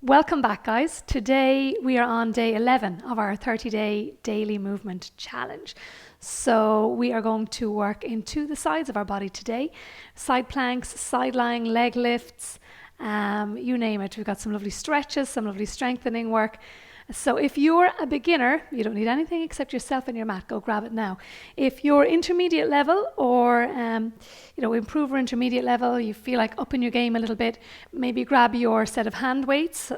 Welcome back, guys. Today we are on day 11 of our 30-day daily movement challenge. So we are going to work into the sides of our body today. Side planks, side lying, leg lifts, you name it. We've got some lovely stretches, some lovely strengthening work. So if you're a beginner, you don't need anything except yourself and your mat. Go grab it now. If you're intermediate level or improve or intermediate level, you feel like upping your game a little bit, maybe grab your set of hand weights,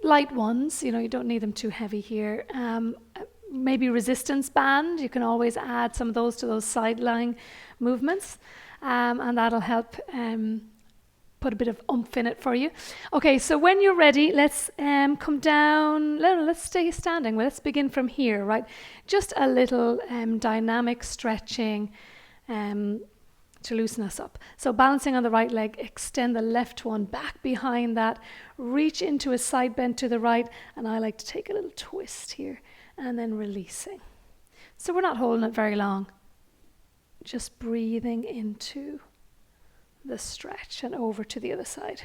light ones. You don't need them too heavy here. Maybe resistance band. You can always add some of those to those side lying movements, and that'll help put a bit of oomph in it for you. Okay, so when you're ready, let's come down. Let's stay standing. Well, let's begin from here, right? Just a little dynamic stretching to loosen us up. So balancing on the right leg, extend the left one back behind that, reach into a side bend to the right, and I like to take a little twist here and then releasing. So we're not holding it very long. Just breathing into the stretch and over to the other side.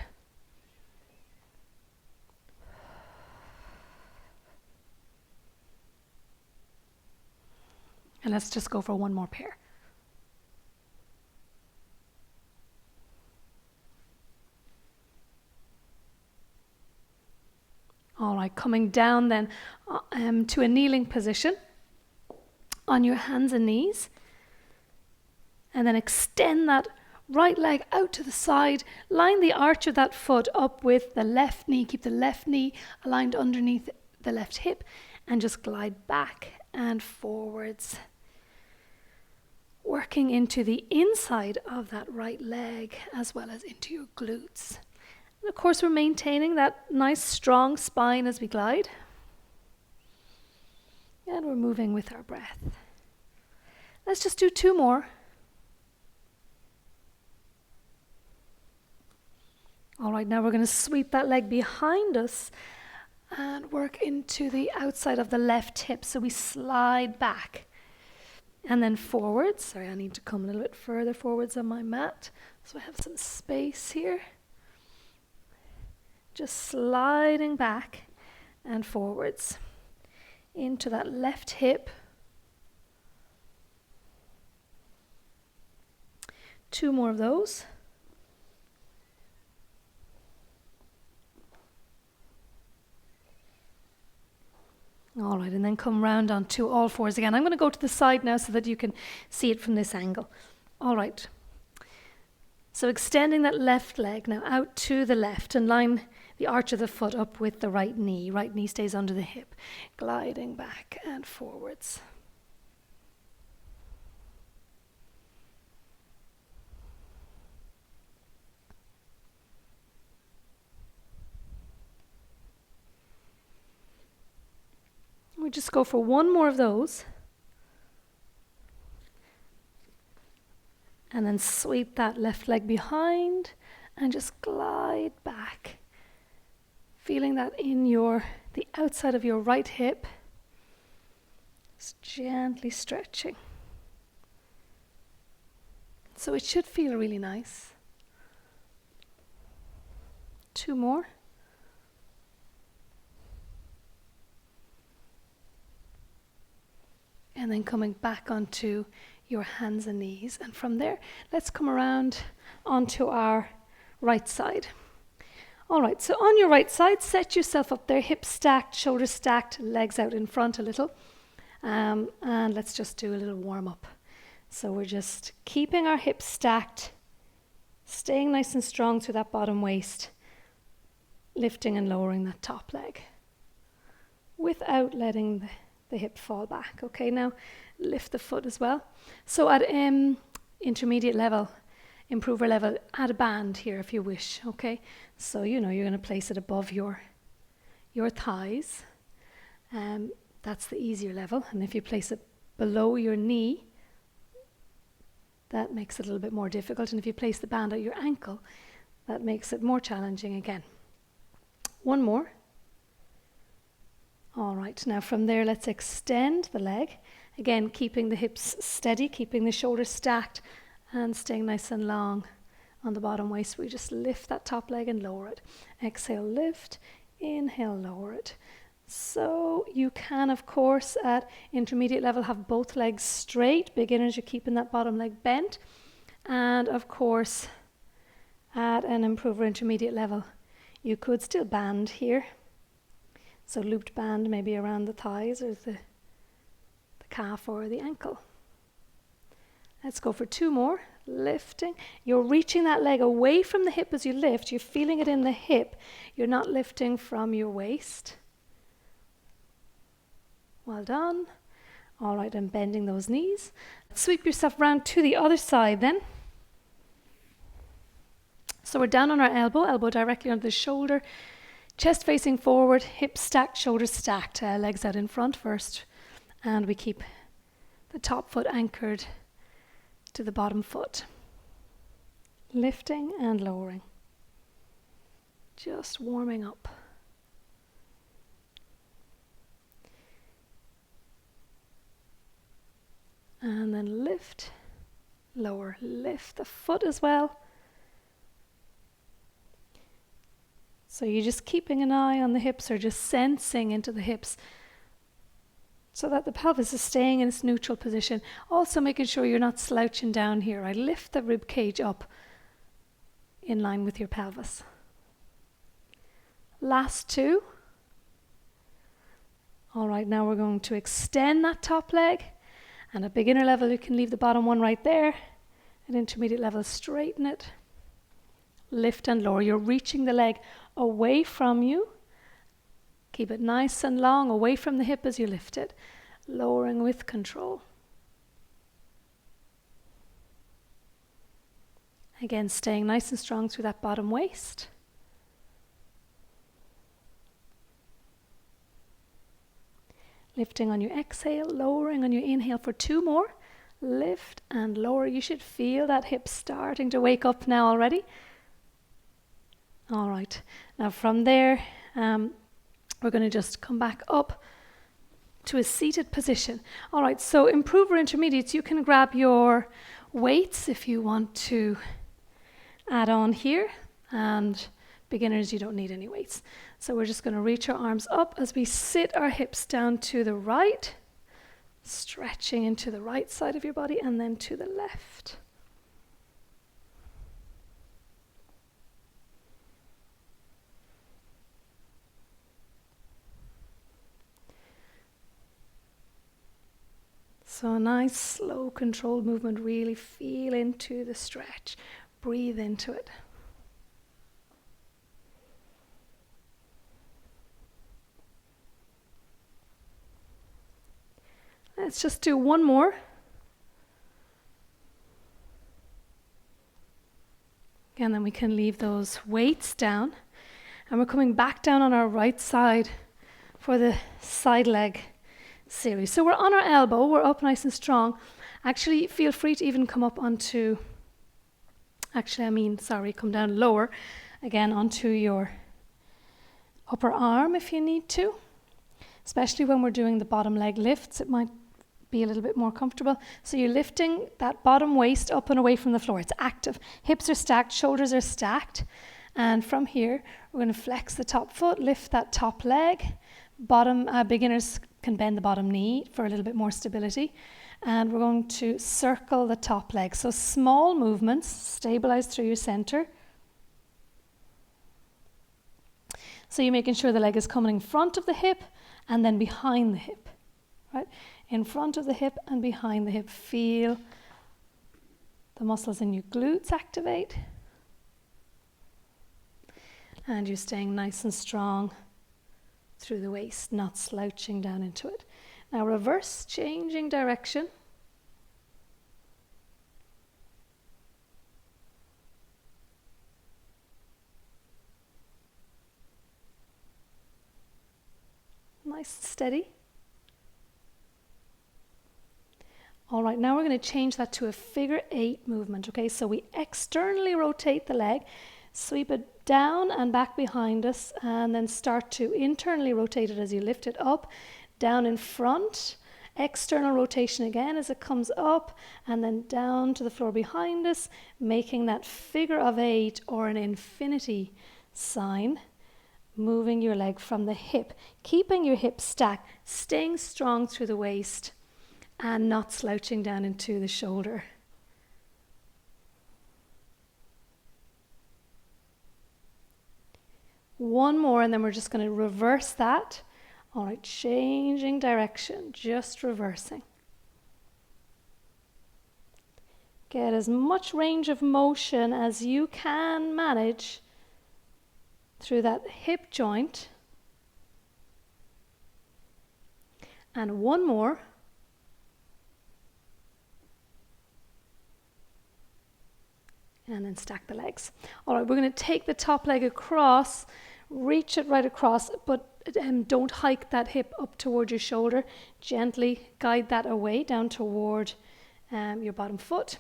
And let's just go for one more pair. All right, coming down then to a kneeling position on your hands and knees. And then extend that right leg out to the side, line the arch of that foot up with the left knee, keep the left knee aligned underneath the left hip, and just glide back and forwards, working into the inside of that right leg as well as into your glutes. And of course, we're maintaining that nice strong spine as we glide, and we're moving with our breath. Let's just do two more. All right, now we're going to sweep that leg behind us and work into the outside of the left hip. So we slide back and then forwards. Sorry, I need to come a little bit further forwards on my mat so I have some space here. Just sliding back and forwards into that left hip. Two more of those. All right, and then come round onto all fours again. I'm going to go to the side now so that you can see it from this angle. All right. So extending that left leg now out to the left and line the arch of the foot up with the right knee. Right knee stays under the hip. Gliding back and forwards. We just go for one more of those. And then sweep that left leg behind and just glide back. Feeling that in the outside of your right hip. Just gently stretching. So it should feel really nice. Two more. And then coming back onto your hands and knees. And from there, let's come around onto our right side. All right, so on your right side, set yourself up there, hips stacked, shoulders stacked, legs out in front a little. And let's just do a little warm up. So we're just keeping our hips stacked, staying nice and strong through that bottom waist, lifting and lowering that top leg without letting the hip fall back. Okay, now lift the foot as well. So at intermediate level, improver level, add a band here if you wish. Okay, so you're going to place it above your thighs. That's the easier level. And if you place it below your knee, that makes it a little bit more difficult. And if you place the band at your ankle, that makes it more challenging again. One more. All right, now from there, let's extend the leg. Again, keeping the hips steady, keeping the shoulders stacked, and staying nice and long on the bottom waist. We just lift that top leg and lower it. Exhale, lift. Inhale, lower it. So you can, of course, at intermediate level, have both legs straight. Beginners, you're keeping that bottom leg bent. And of course, at an improver intermediate level, you could still band here. So looped band maybe around the thighs or the calf or the ankle. Let's go for 2 more. Lifting. You're reaching that leg away from the hip as you lift. You're feeling it in the hip. You're not lifting from your waist. Well done. All right, and bending those knees. Sweep yourself round to the other side then. So we're down on our elbow directly under the shoulder, chest facing forward, hips stacked, shoulders stacked, legs out in front first. And we keep the top foot anchored to the bottom foot. Lifting and lowering. Just warming up. And then lift, lower, lift the foot as well. So you're just keeping an eye on the hips or just sensing into the hips so that the pelvis is staying in its neutral position. Also making sure you're not slouching down here. Right? Lift the rib cage up in line with your pelvis. Last 2. All right, now we're going to extend that top leg. And at beginner level, you can leave the bottom one right there. At intermediate level, straighten it. Lift and lower. You're reaching the leg away from you. Keep it nice and long, away from the hip as you lift it. Lowering with control. Again, staying nice and strong through that bottom waist. Lifting on your exhale, lowering on your inhale for 2 more. Lift and lower. You should feel that hip starting to wake up now already. All right. Now from there, we're going to just come back up to a seated position. All right. So improver intermediates, you can grab your weights if you want to add on here. And beginners, you don't need any weights. So we're just going to reach our arms up as we sit our hips down to the right, stretching into the right side of your body and then to the left. So a nice, slow, controlled movement. Really feel into the stretch. Breathe into it. Let's just do 1 more. And then we can leave those weights down. And we're coming back down on our right side for the side leg series. So we're on our elbow, we're up nice and strong. Actually, feel free to even come up onto, come down lower, again onto your upper arm if you need to. Especially when we're doing the bottom leg lifts, it might be a little bit more comfortable. So you're lifting that bottom waist up and away from the floor. It's active. Hips are stacked, shoulders are stacked. And from here, we're going to flex the top foot, lift that top leg. Beginners can bend the bottom knee for a little bit more stability. And we're going to circle the top leg. So small movements, stabilize through your center. So you're making sure the leg is coming in front of the hip and then behind the hip, right? In front of the hip and behind the hip. Feel the muscles in your glutes activate. And you're staying nice and strong through the waist, not slouching down into it. Now reverse, changing direction. Nice and steady. All right, now we're going to change that to a figure 8 movement, okay? So we externally rotate the leg, sweep it down and back behind us, and then start to internally rotate it as you lift it up, down in front, External rotation again as it comes up and then down to the floor behind us, making that figure of 8 or an infinity sign, moving your leg from the hip, keeping your hip stacked, staying strong through the waist and not slouching down into the shoulder. One more and then we're just going to reverse that. All right, changing direction, just reversing. Get as much range of motion as you can manage through that hip joint. And one more. And then stack the legs. All right, we're going to take the top leg across, reach it right across, but don't hike that hip up toward your shoulder. Gently guide that away down toward your bottom foot.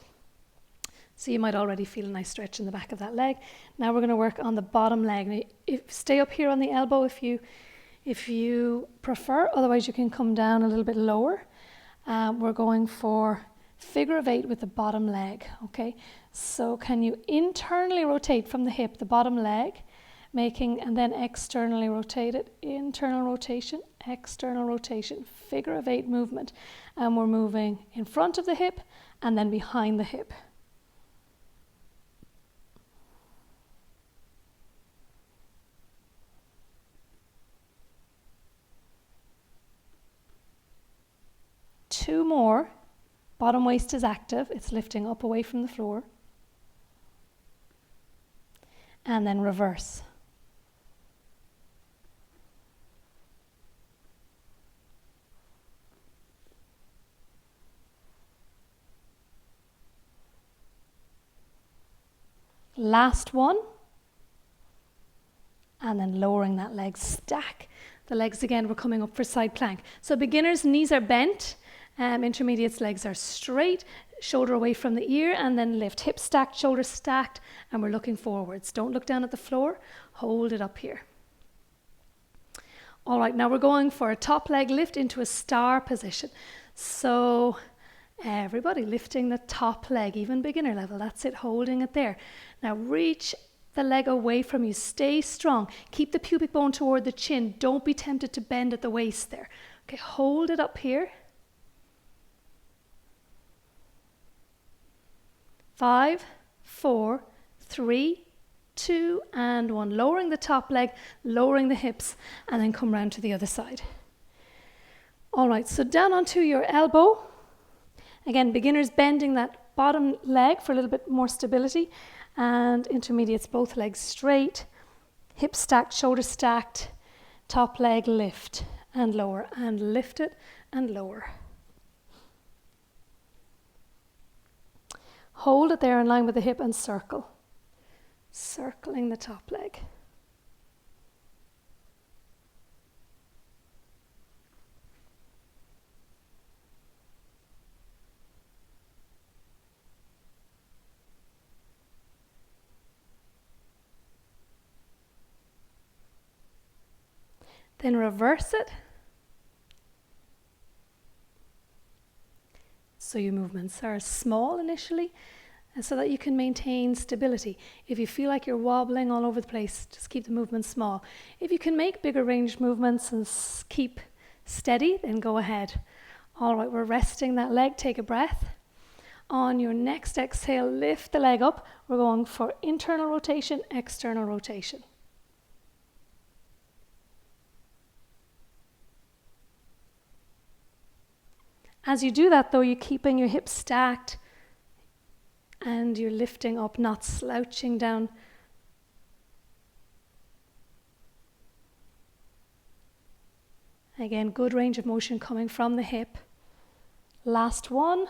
So you might already feel a nice stretch in the back of that leg. Now we're going to work on the bottom leg. Now, stay up here on the elbow if you prefer. Otherwise, you can come down a little bit lower. We're going for figure of 8 with the bottom leg. Okay. So can you internally rotate from the hip, the bottom leg, and then externally rotate it, internal rotation, external rotation, figure of 8 movement. And we're moving in front of the hip and then behind the hip. Two more. Bottom waist is active, it's lifting up away from the floor. And then reverse. Last one. And then lowering that leg, stack the legs again. We're coming up for side plank. So beginners, knees are bent. Intermediates, legs are straight, shoulder away from the ear, and then lift. Hip stacked, shoulder stacked, and we're looking forwards. Don't look down at the floor. Hold it up here. All right, now we're going for a top leg lift into a star position. So everybody lifting the top leg, even beginner level. That's it, holding it there. Now reach the leg away from you. Stay strong. Keep the pubic bone toward the chin. Don't be tempted to bend at the waist there. Okay, hold it up here. 5, 4, 3, 2, and 1. Lowering the top leg, lowering the hips, and then come round to the other side. All right, so down onto your elbow. Again, beginners bending that bottom leg for a little bit more stability, and intermediates both legs straight, hips stacked, shoulders stacked, top leg lift and lower, and lift it and lower. Hold it there in line with the hip and circle. Circling the top leg. Then reverse it. So your movements are small initially, so that you can maintain stability. If you feel like you're wobbling all over the place, just keep the movement small. If you can make bigger range movements and keep steady, then go ahead. All right, we're resting that leg. Take a breath. On your next exhale, lift the leg up. We're going for internal rotation, external rotation. As you do that though, you're keeping your hips stacked and you're lifting up, not slouching down. Again, good range of motion coming from the hip. Last one.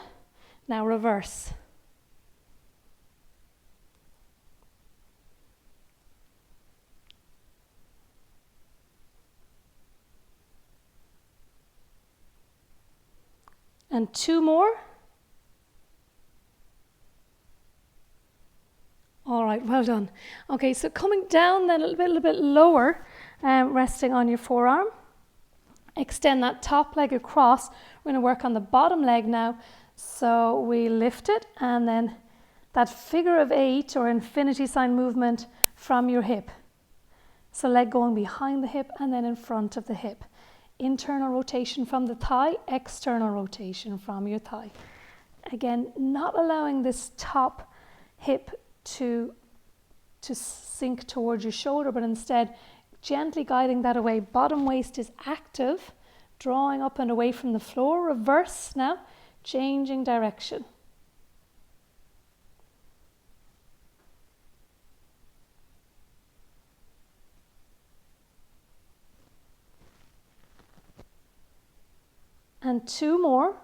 Now reverse. And two more. All right, well done. Okay, so coming down then a little bit lower, resting on your forearm. Extend that top leg across. We're going to work on the bottom leg now. So we lift it, and then that figure of 8 or infinity sign movement from your hip. So leg going behind the hip and then in front of the hip. Internal rotation from the thigh, external rotation from your thigh. Again, not allowing this top hip to sink towards your shoulder, but instead gently guiding that away. Bottom waist is active, drawing up and away from the floor. Reverse now, changing direction. And 2 more.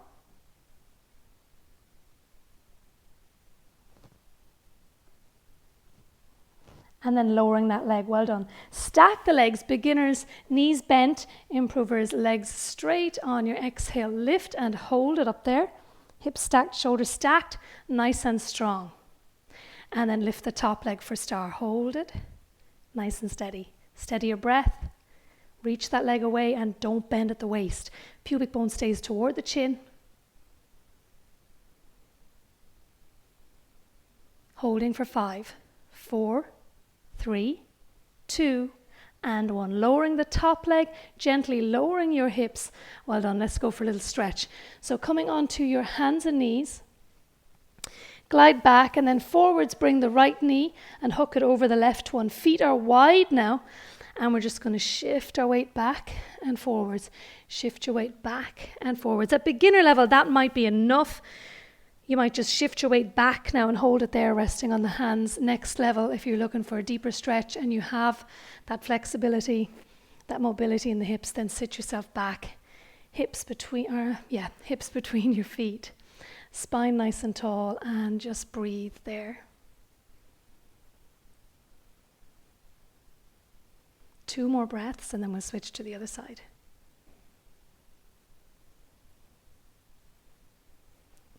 And then lowering that leg. Well done. Stack the legs. Beginners, knees bent. Improvers, legs straight. On your exhale, lift and hold it up there. Hips stacked, shoulders stacked. Nice and strong. And then lift the top leg for star. Hold it. Nice and steady. Steady your breath. Reach that leg away and don't bend at the waist. Pubic bone stays toward the chin. Holding for 5, 4, 3, 2, and 1. Lowering the top leg, gently lowering your hips. Well done. Let's go for a little stretch. So coming onto your hands and knees. Glide back and then forwards, bring the right knee and hook it over the left one. Feet are wide now. And we're just going to shift our weight back and forwards. Shift your weight back and forwards. At beginner level, that might be enough. You might just shift your weight back now and hold it there, resting on the hands. Next level, if you're looking for a deeper stretch and you have that flexibility, that mobility in the hips, then sit yourself back. Hips between your feet. Spine nice and tall, and just breathe there. 2 more breaths and then we'll switch to the other side.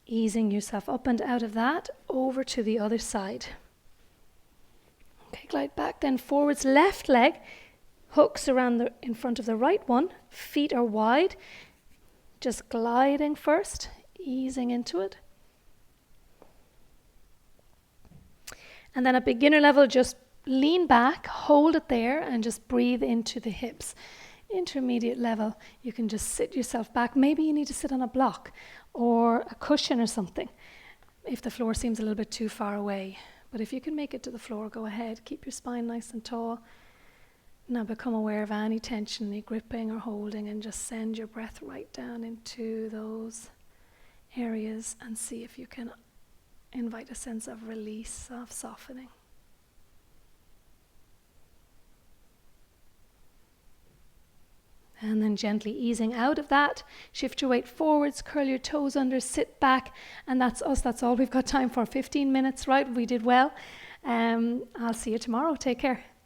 Easing yourself up and out of that, over to the other side. Okay, glide back then forwards. Left leg hooks around in front of the right one. Feet are wide. Just gliding first, easing into it. And then at beginner level, just lean back, hold it there, and just breathe into the hips. Intermediate level, you can just sit yourself back. Maybe you need to sit on a block or a cushion or something if the floor seems a little bit too far away. But if you can make it to the floor, go ahead. Keep your spine nice and tall. Now become aware of any tension, any gripping or holding, and just send your breath right down into those areas and see if you can invite a sense of release, of softening. And then gently easing out of that, shift your weight forwards, curl your toes under, sit back, and that's us. That's all we've got time for. 15 minutes, right? We did well. I'll see you tomorrow. Take care.